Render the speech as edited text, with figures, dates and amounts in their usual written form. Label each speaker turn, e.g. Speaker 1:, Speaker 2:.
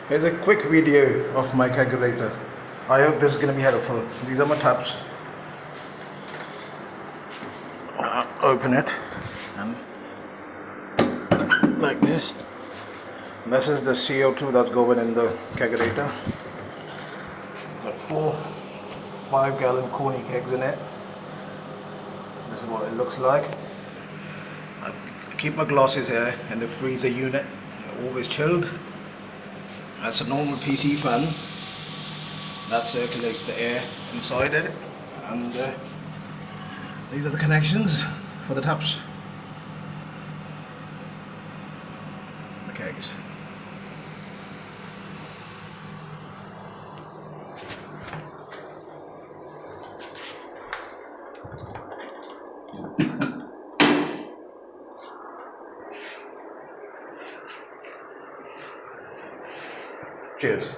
Speaker 1: Here's a quick video of my kegerator. I hope this is going to be helpful. These are my taps. Open it and like this. This is the CO2 that's going in the kegerator. Got 4 5-gallon coney kegs in it. This is what it looks like. I keep my glasses here in the freezer unit. They're always chilled. That's a normal PC fan that circulates the air inside it, and these are the connections for the taps. The kegs. Cheers.